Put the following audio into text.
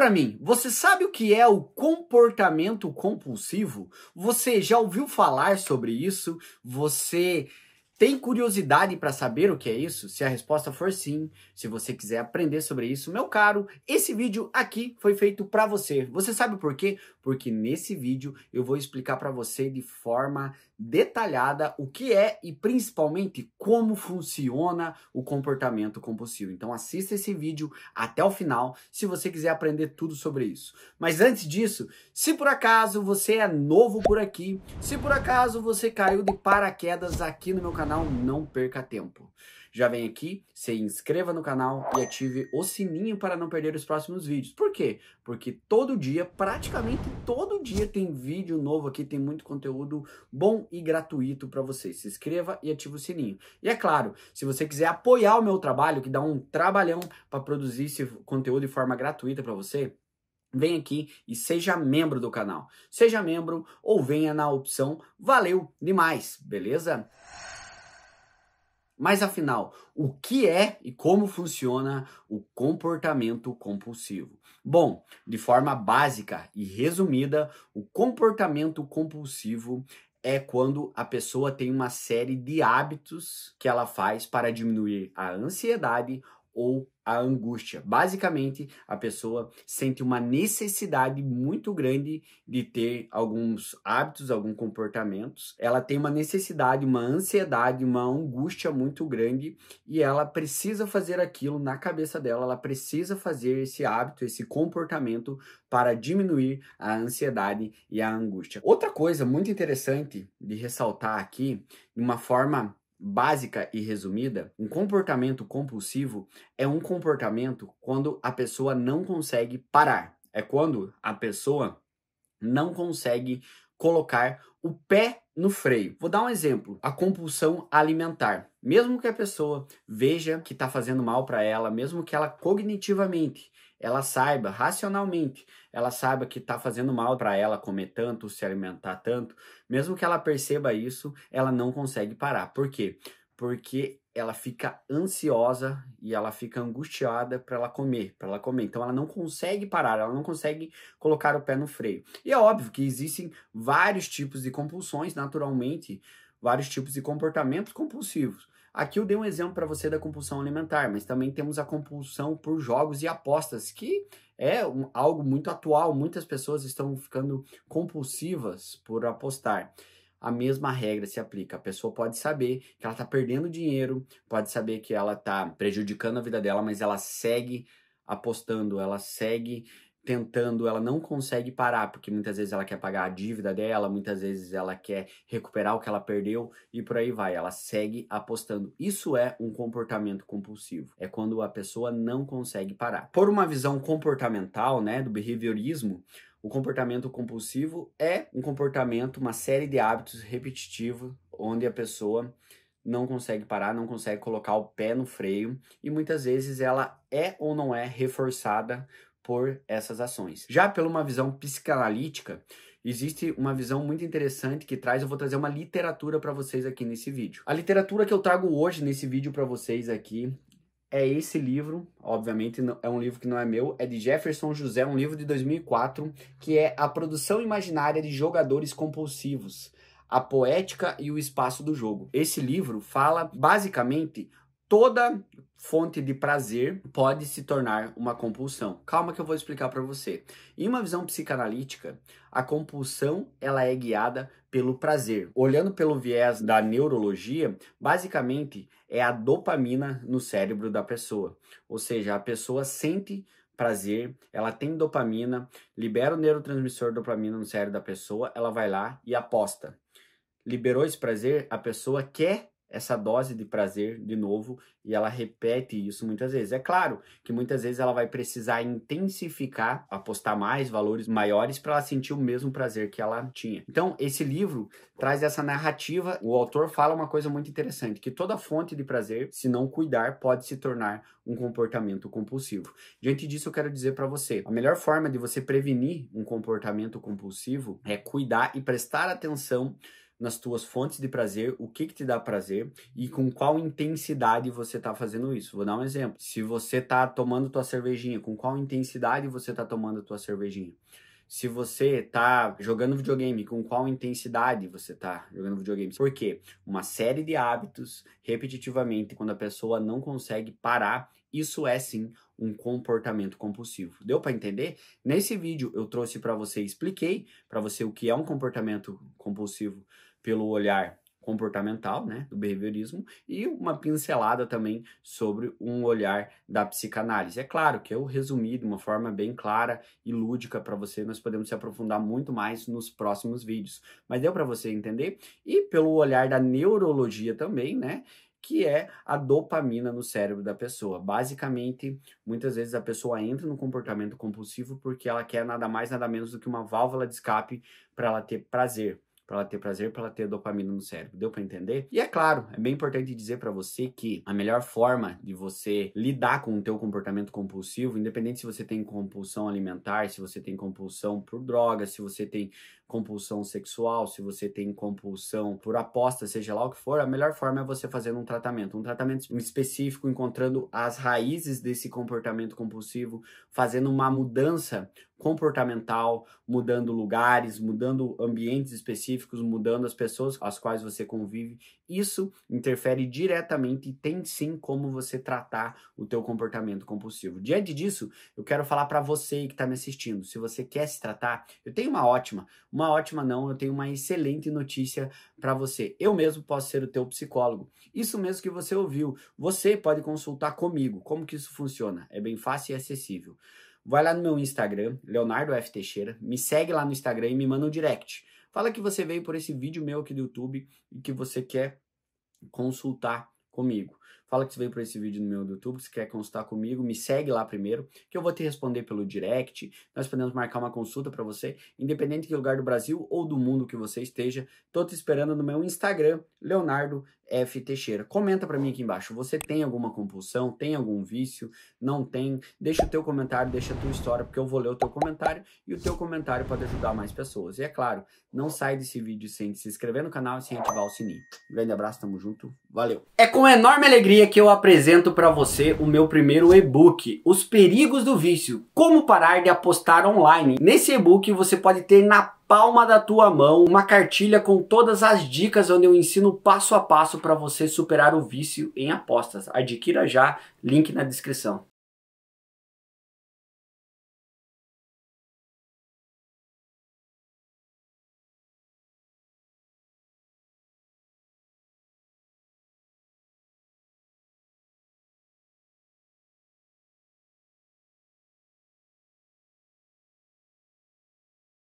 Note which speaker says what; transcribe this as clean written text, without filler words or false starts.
Speaker 1: pra mim, você sabe o que é o comportamento compulsivo? Você já ouviu falar sobre isso? Você tem curiosidade para saber o que é isso? Se a resposta for sim, se você quiser aprender sobre isso, meu caro, esse vídeo aqui foi feito para você. Você sabe por quê? Porque nesse vídeo eu vou explicar para você de forma detalhada o que é e principalmente como funciona o comportamento compulsivo. Então assista esse vídeo até o final se você quiser aprender tudo sobre isso. Mas antes disso, se por acaso você é novo por aqui, se por acaso você caiu de paraquedas aqui no meu canal, não perca tempo. Já vem aqui, se inscreva no canal e ative o sininho para não perder os próximos vídeos. Por quê? Porque todo dia, praticamente todo dia tem vídeo novo aqui, tem muito conteúdo bom e gratuito para você. Se inscreva e ative o sininho. E é claro, se você quiser apoiar o meu trabalho, que dá um trabalhão para produzir esse conteúdo de forma gratuita para você, vem aqui e seja membro do canal. Seja membro ou venha na opção valeu demais, beleza? Mas afinal, o que é e como funciona o comportamento compulsivo? Bom, de forma básica e resumida, o comportamento compulsivo é quando a pessoa tem uma série de hábitos que ela faz para diminuir a ansiedade ou a angústia. Basicamente, a pessoa sente uma necessidade muito grande de ter alguns hábitos, alguns comportamentos. Ela tem uma necessidade, uma ansiedade, uma angústia muito grande e ela precisa fazer aquilo na cabeça dela, ela precisa fazer esse hábito, esse comportamento para diminuir a ansiedade e a angústia. Outra coisa muito interessante de ressaltar aqui, de uma forma básica e resumida, um comportamento compulsivo é um comportamento quando a pessoa não consegue parar. É quando a pessoa não consegue colocar o pé no freio. Vou dar um exemplo, a compulsão alimentar. Mesmo que a pessoa veja que está fazendo mal para ela, mesmo que ela cognitivamente, ela saiba, racionalmente, ela saiba que está fazendo mal para ela comer tanto, se alimentar tanto, mesmo que ela perceba isso, ela não consegue parar. Por quê? Porque ela fica ansiosa e ela fica angustiada para ela comer, Então ela não consegue parar, ela não consegue colocar o pé no freio. E é óbvio que existem vários tipos de compulsões, naturalmente, vários tipos de comportamentos compulsivos. Aqui eu dei um exemplo para você da compulsão alimentar, mas também temos a compulsão por jogos e apostas, que é algo muito atual. Muitas pessoas estão ficando compulsivas por apostar. A mesma regra se aplica. A pessoa pode saber que ela está perdendo dinheiro, pode saber que ela está prejudicando a vida dela, mas ela segue apostando, ela segue tentando, ela não consegue parar, porque muitas vezes ela quer pagar a dívida dela, muitas vezes ela quer recuperar o que ela perdeu e por aí vai. Ela segue apostando. Isso é um comportamento compulsivo. É quando a pessoa não consegue parar. Por uma visão comportamental, né, do behaviorismo, o comportamento compulsivo é um comportamento, uma série de hábitos repetitivos, onde a pessoa não consegue parar, não consegue colocar o pé no freio e muitas vezes ela é ou não é reforçada por essas ações. Já pela uma visão psicanalítica, existe uma visão muito interessante que traz, eu vou trazer uma literatura para vocês aqui nesse vídeo. A literatura que eu trago hoje nesse vídeo para vocês aqui é esse livro, obviamente é um livro que não é meu, é de Jefferson José, um livro de 2004, que é A Produção Imaginária de Jogadores Compulsivos, a Poética e o Espaço do Jogo. Esse livro fala, basicamente, toda fonte de prazer pode se tornar uma compulsão. Calma que eu vou explicar para você. Em uma visão psicanalítica, a compulsão ela é guiada pelo prazer. Olhando pelo viés da neurologia, basicamente é a dopamina no cérebro da pessoa. Ou seja, a pessoa sente prazer, ela tem dopamina, libera o neurotransmissor dopamina no cérebro da pessoa, ela vai lá e aposta. Liberou esse prazer, a pessoa quer essa dose de prazer de novo e ela repete isso muitas vezes. É claro que muitas vezes ela vai precisar intensificar, apostar mais valores maiores para ela sentir o mesmo prazer que ela tinha. Então, esse livro traz essa narrativa. O autor fala uma coisa muito interessante, que toda fonte de prazer, se não cuidar, pode se tornar um comportamento compulsivo. Diante disso, eu quero dizer para você, a melhor forma de você prevenir um comportamento compulsivo é cuidar e prestar atenção nas tuas fontes de prazer, o que te dá prazer e com qual intensidade você está fazendo isso. Vou dar um exemplo. Se você está tomando tua cervejinha, com qual intensidade você está tomando tua cervejinha? Se você está jogando videogame, com qual intensidade você está jogando videogame? Por quê? Uma série de hábitos, repetitivamente, quando a pessoa não consegue parar, isso é sim um comportamento compulsivo. Deu para entender? Nesse vídeo eu trouxe para você, expliquei para você o que é um comportamento compulsivo pelo olhar comportamental, né, do behaviorismo, e uma pincelada também sobre um olhar da psicanálise. É claro que eu resumi de uma forma bem clara e lúdica para você, nós podemos se aprofundar muito mais nos próximos vídeos, mas deu para você entender? E pelo olhar da neurologia também, né, que é a dopamina no cérebro da pessoa. Basicamente, muitas vezes a pessoa entra no comportamento compulsivo porque ela quer nada mais, nada menos do que uma válvula de escape para ela ter prazer. Para ela ter prazer, para ela ter dopamina no cérebro. Deu para entender? E é claro, é bem importante dizer para você que a melhor forma de você lidar com o teu comportamento compulsivo, independente se você tem compulsão alimentar, se você tem compulsão por drogas, se você tem compulsão sexual, se você tem compulsão por aposta, seja lá o que for, a melhor forma é você fazer um tratamento específico, encontrando as raízes desse comportamento compulsivo, fazendo uma mudança comportamental, mudando lugares, mudando ambientes específicos, mudando as pessoas com as quais você convive. Isso interfere diretamente e tem sim como você tratar o teu comportamento compulsivo. Diante disso, eu quero falar para você que está me assistindo, se você quer se tratar, eu tenho eu tenho uma excelente notícia para você. Eu mesmo posso ser o teu psicólogo. Isso mesmo que você ouviu. Você pode consultar comigo. Como que isso funciona? É bem fácil e acessível. Vai lá no meu Instagram, Leonardo F. Teixeira, me segue lá no Instagram e me manda um direct. Fala que você veio por esse vídeo meu aqui do YouTube e que você quer consultar comigo. Fala que você veio por esse vídeo no meu YouTube, que você quer consultar comigo, me segue lá primeiro, que eu vou te responder pelo direct. Nós podemos marcar uma consulta para você, independente de que lugar do Brasil ou do mundo que você esteja. Tô te esperando no meu Instagram, Leonardo F. Teixeira. Comenta para mim aqui embaixo, você tem alguma compulsão, tem algum vício, não tem? Deixa o teu comentário, deixa a tua história, porque eu vou ler o teu comentário e o teu comentário pode ajudar mais pessoas. E é claro, não sai desse vídeo sem se inscrever no canal e sem ativar o sininho. Um grande abraço, tamo junto, valeu! É com enorme alegria que eu apresento para você o meu primeiro e-book, Os Perigos do Vício, Como Parar de Apostar Online. Nesse e-book você pode ter na palma da tua mão uma cartilha com todas as dicas onde eu ensino passo a passo para você superar o vício em apostas. Adquira já, link na descrição.